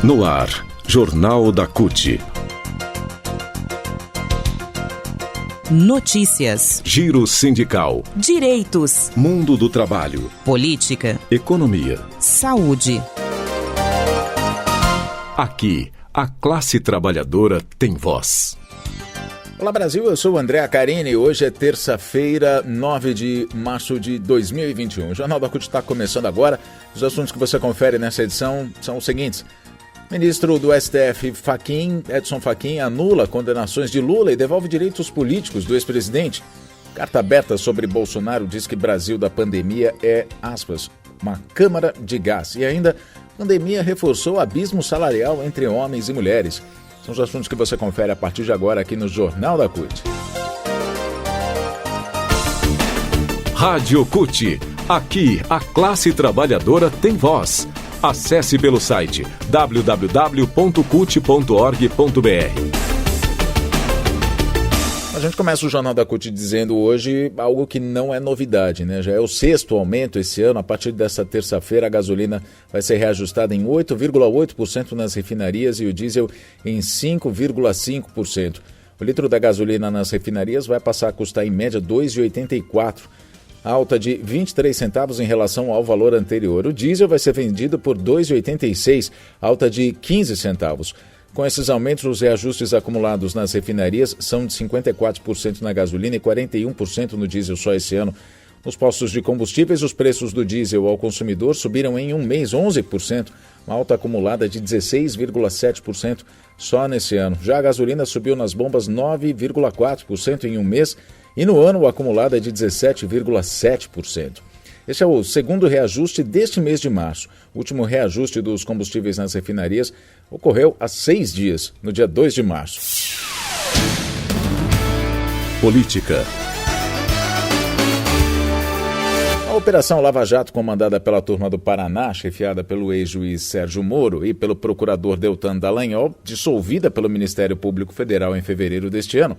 No ar, Jornal da CUT. Notícias. Giro sindical. Direitos. Mundo do trabalho. Política. Economia. Saúde. Aqui, a classe trabalhadora tem voz. Olá Brasil, eu sou o André Acarini. Hoje é terça-feira, 9 de março de 2021. O Jornal da CUT está começando agora. Os assuntos que você confere nessa edição são os seguintes. Ministro do STF, Edson Fachin, anula condenações de Lula e devolve direitos políticos do ex-presidente. Carta aberta sobre Bolsonaro diz que Brasil da pandemia é, aspas, uma câmara de gás. E ainda, pandemia reforçou o abismo salarial entre homens e mulheres. São os assuntos que você confere a partir de agora aqui no Jornal da CUT. Rádio CUT. Aqui, a classe trabalhadora tem voz. Acesse pelo site www.cut.org.br. A gente começa o Jornal da CUT dizendo hoje algo que não é novidade, né? Já é o 6º aumento esse ano. A partir dessa terça-feira, a gasolina vai ser reajustada em 8,8% nas refinarias e o diesel em 5,5%. O litro da gasolina nas refinarias vai passar a custar em média R$ 2,84, alta de 23 centavos em relação ao valor anterior. O diesel vai ser vendido por R$ 2,86, alta de 15 centavos. Com esses aumentos, os reajustes acumulados nas refinarias são de 54% na gasolina e 41% no diesel só esse ano. Nos postos de combustíveis, os preços do diesel ao consumidor subiram em um mês 11%, uma alta acumulada de 16,7% só nesse ano. Já a gasolina subiu nas bombas 9,4% em um mês e no ano o acumulado é de 17,7%. Este é o segundo reajuste deste mês de março. O último reajuste dos combustíveis nas refinarias ocorreu há 6 dias, no dia 2 de março. Política. A Operação Lava Jato, comandada pela Turma do Paraná, chefiada pelo ex-juiz Sérgio Moro e pelo procurador Deltan Dallagnol, dissolvida pelo Ministério Público Federal em fevereiro deste ano,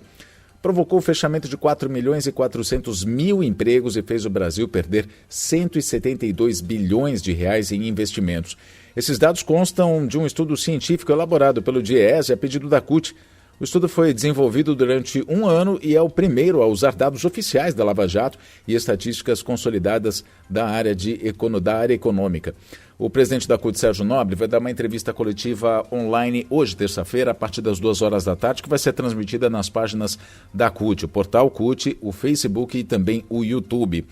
provocou o fechamento de 4.400.000 empregos e fez o Brasil perder 172 bilhões de reais em investimentos. Esses dados constam de um estudo científico elaborado pelo DIEESE a pedido da CUT. O estudo foi desenvolvido durante um ano e é o primeiro a usar dados oficiais da Lava Jato e estatísticas consolidadas da área econômica. O presidente da CUT, Sérgio Nobre, vai dar uma entrevista coletiva online hoje, terça-feira, a partir das 2h da tarde, que vai ser transmitida nas páginas da CUT, o portal CUT, o Facebook e também o YouTube.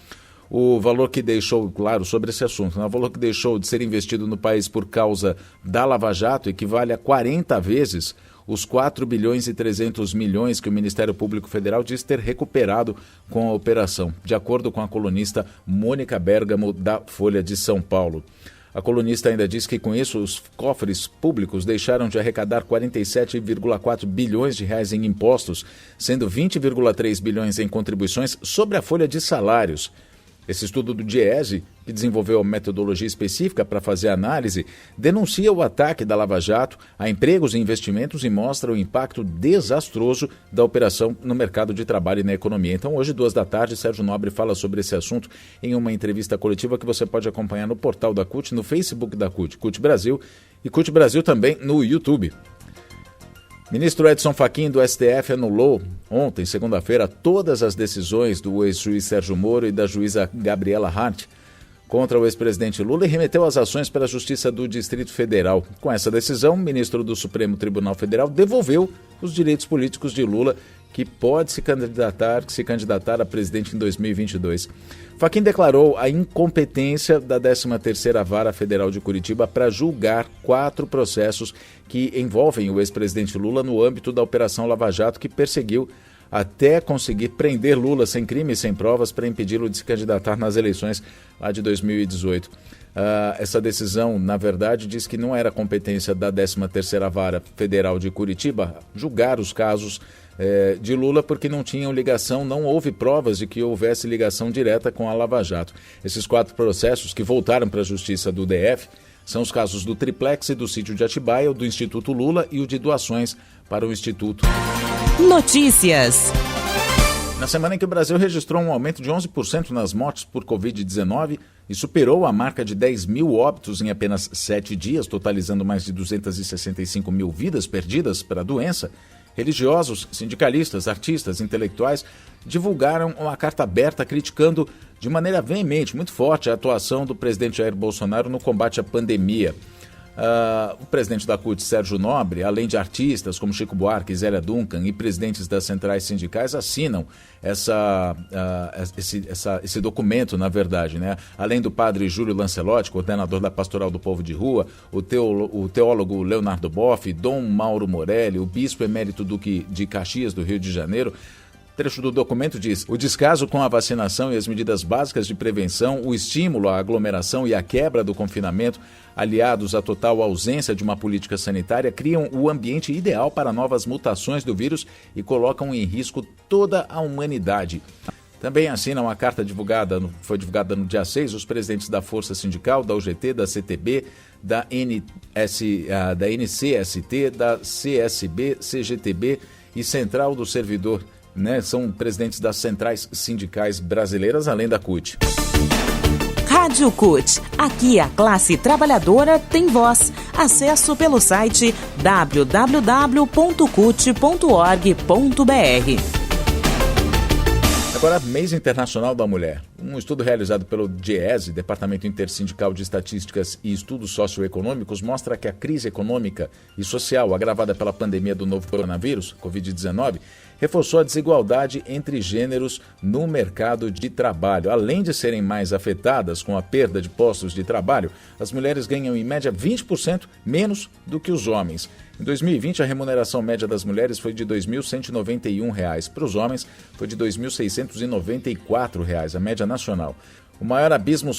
O valor que deixou, claro, sobre esse assunto, o valor que deixou de ser investido no país por causa da Lava Jato equivale a 40 vezes os 4 bilhões e 300 milhões que o Ministério Público Federal diz ter recuperado com a operação, de acordo com a colunista Mônica Bergamo, da Folha de São Paulo. A colunista ainda diz que com isso os cofres públicos deixaram de arrecadar 47,4 bilhões de reais em impostos, sendo 20,3 bilhões em contribuições sobre a folha de salários. Esse estudo do DIEESE, que desenvolveu a metodologia específica para fazer a análise, denuncia o ataque da Lava Jato a empregos e investimentos e mostra o impacto desastroso da operação no mercado de trabalho e na economia. Então, hoje, 2 da tarde, Sérgio Nobre fala sobre esse assunto em uma entrevista coletiva que você pode acompanhar no portal da CUT, no Facebook da CUT, CUT Brasil, e CUT Brasil também no YouTube. Ministro Edson Fachin do STF anulou ontem, segunda-feira, todas as decisões do ex-juiz Sérgio Moro e da juíza Gabriela Hart contra o ex-presidente Lula e remeteu as ações para a Justiça do Distrito Federal. Com essa decisão, o ministro do Supremo Tribunal Federal devolveu os direitos políticos de Lula, que pode se candidatar a presidente em 2022. Fachin declarou a incompetência da 13ª Vara Federal de Curitiba para julgar 4 processos que envolvem o ex-presidente Lula no âmbito da Operação Lava Jato, que perseguiu até conseguir prender Lula sem crime e sem provas para impedi-lo de se candidatar nas eleições lá de 2018. Essa decisão, na verdade, diz que não era competência da 13ª Vara Federal de Curitiba julgar os casos de Lula porque não tinham ligação, não houve provas de que houvesse ligação direta com a Lava Jato. Esses 4 processos que voltaram para a Justiça do DF são os casos do Triplex e do Sítio de Atibaia, o do Instituto Lula e o de doações para o Instituto. Notícias. Na semana em que o Brasil registrou um aumento de 11% nas mortes por Covid-19 e superou a marca de 10 mil óbitos em apenas 7 dias, totalizando mais de 265 mil vidas perdidas para a doença, religiosos, sindicalistas, artistas, intelectuais divulgaram uma carta aberta criticando de maneira veemente, muito forte, a atuação do presidente Jair Bolsonaro no combate à pandemia. O presidente da CUT, Sérgio Nobre, além de artistas como Chico Buarque, Zélia Duncan e presidentes das centrais sindicais, assinam esse documento, na verdade, né? Além do padre Júlio Lancelotti, coordenador da Pastoral do Povo de Rua, o teólogo Leonardo Boff, Dom Mauro Morelli, o bispo emérito Duque de Caxias, do Rio de Janeiro. Trecho do documento diz: o descaso com a vacinação e as medidas básicas de prevenção, o estímulo à aglomeração e a quebra do confinamento, aliados à total ausência de uma política sanitária, criam o ambiente ideal para novas mutações do vírus e colocam em risco toda a humanidade. Também assinam a carta foi divulgada no dia 6, os presidentes da Força Sindical, da UGT, da CTB, da NCST, da CSB, CGTB e Central do Servidor, né? São presidentes das centrais sindicais brasileiras, além da CUT. Rádio CUT. Aqui a classe trabalhadora tem voz. Acesso pelo site www.cut.org.br. Agora, Mês Internacional da Mulher. Um estudo realizado pelo DIEESE, Departamento Intersindical de Estatísticas e Estudos Socioeconômicos, mostra que a crise econômica e social agravada pela pandemia do novo coronavírus, Covid-19, reforçou a desigualdade entre gêneros no mercado de trabalho. Além de serem mais afetadas com a perda de postos de trabalho, as mulheres ganham em média 20% menos do que os homens. Em 2020, a remuneração média das mulheres foi de R$ 2.191. Para os homens, foi de R$ 2.694, a média nacional. O maior abismo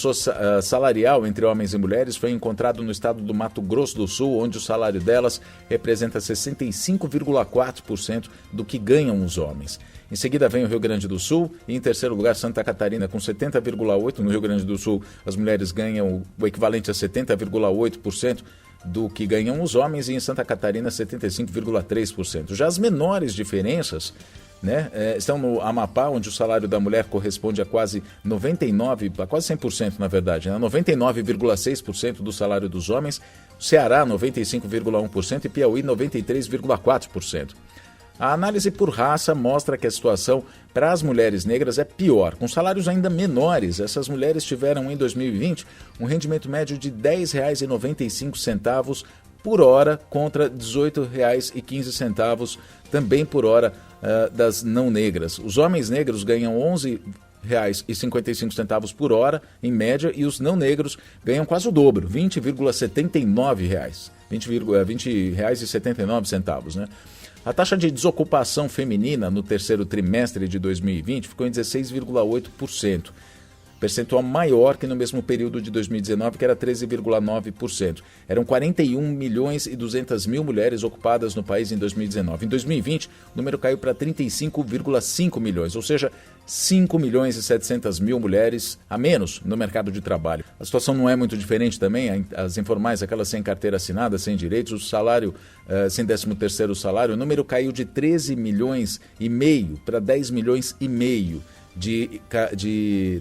salarial entre homens e mulheres foi encontrado no estado do Mato Grosso do Sul, onde o salário delas representa 65,4% do que ganham os homens. Em seguida vem o Rio Grande do Sul e em terceiro lugar Santa Catarina com 70,8%. No Rio Grande do Sul as mulheres ganham o equivalente a 70,8% do que ganham os homens e em Santa Catarina 75,3%. Já as menores diferenças, né, estão no Amapá, onde o salário da mulher corresponde a quase 100%, na verdade, né, 99,6% do salário dos homens, Ceará 95,1% e Piauí 93,4%. A análise por raça mostra que a situação para as mulheres negras é pior. Com salários ainda menores, essas mulheres tiveram em 2020 um rendimento médio de R$ 10,95 por hora contra R$ 18,15 também por hora das não negras. Os homens negros ganham R$ 11,55 por hora, em média, e os não negros ganham quase o dobro, R$ 20,79. R$ 20,79, né? A taxa de desocupação feminina no terceiro trimestre de 2020 ficou em 16,8%, percentual maior que no mesmo período de 2019, que era 13,9%. Eram 41 milhões e 200 mil mulheres ocupadas no país em 2019. Em 2020, o número caiu para 35,5 milhões, ou seja, 5 milhões e 700 mil mulheres a menos no mercado de trabalho. A situação não é muito diferente também, as informais, aquelas sem carteira assinada, sem direitos, o salário, sem 13º salário, o número caiu de 13 milhões e meio para 10 milhões e meio de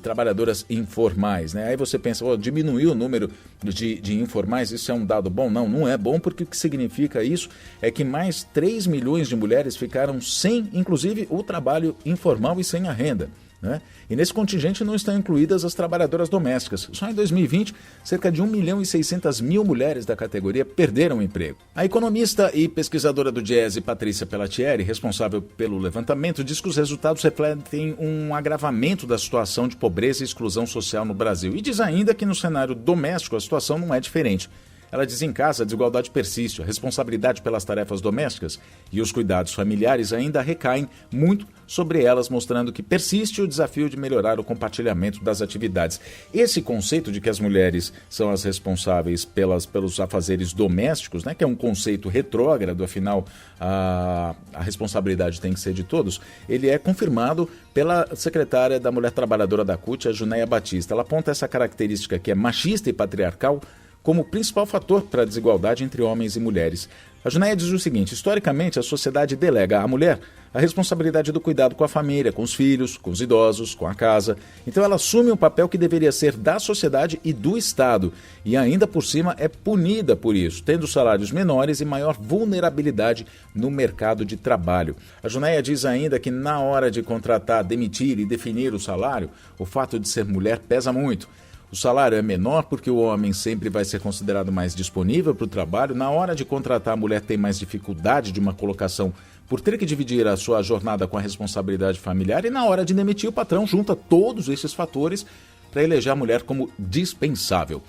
trabalhadoras informais, né? Aí você pensa, diminuiu o número de informais, isso é um dado bom? Não é bom, porque o que significa isso é que mais 3 milhões de mulheres ficaram sem, inclusive, o trabalho informal e sem a renda, né? E nesse contingente não estão incluídas as trabalhadoras domésticas. Só em 2020, cerca de 1.600.000 mulheres da categoria perderam o emprego. A economista e pesquisadora do DIEESE, Patrícia Pellatieri, responsável pelo levantamento, diz que os resultados refletem um agravamento da situação de pobreza e exclusão social no Brasil. E diz ainda que no cenário doméstico a situação não é diferente. Ela diz: em casa a desigualdade persiste, a responsabilidade pelas tarefas domésticas e os cuidados familiares ainda recaem muito sobre elas, mostrando que persiste o desafio de melhorar o compartilhamento das atividades. Esse conceito de que as mulheres são as responsáveis pelos afazeres domésticos, né, que é um conceito retrógrado, afinal a responsabilidade tem que ser de todos, ele é confirmado pela secretária da Mulher Trabalhadora da CUT, a Junéia Batista. Ela aponta essa característica que é machista e patriarcal como principal fator para a desigualdade entre homens e mulheres. A Junéia diz o seguinte: historicamente, a sociedade delega à mulher a responsabilidade do cuidado com a família, com os filhos, com os idosos, com a casa. Então ela assume um papel que deveria ser da sociedade e do Estado. E ainda por cima é punida por isso, tendo salários menores e maior vulnerabilidade no mercado de trabalho. A Junéia diz ainda que na hora de contratar, demitir e definir o salário, o fato de ser mulher pesa muito. O salário é menor porque o homem sempre vai ser considerado mais disponível para o trabalho. Na hora de contratar, a mulher tem mais dificuldade de uma colocação por ter que dividir a sua jornada com a responsabilidade familiar. E na hora de demitir, o patrão junta todos esses fatores para eleger a mulher como dispensável.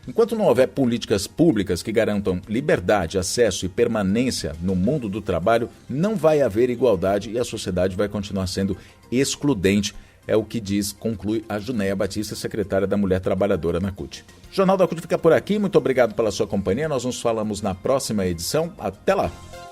Enquanto não houver políticas públicas que garantam liberdade, acesso e permanência no mundo do trabalho, não vai haver igualdade e a sociedade vai continuar sendo excludente. É o que conclui a Junéia Batista, secretária da Mulher Trabalhadora na CUT. O Jornal da CUT fica por aqui. Muito obrigado pela sua companhia. Nós nos falamos na próxima edição. Até lá!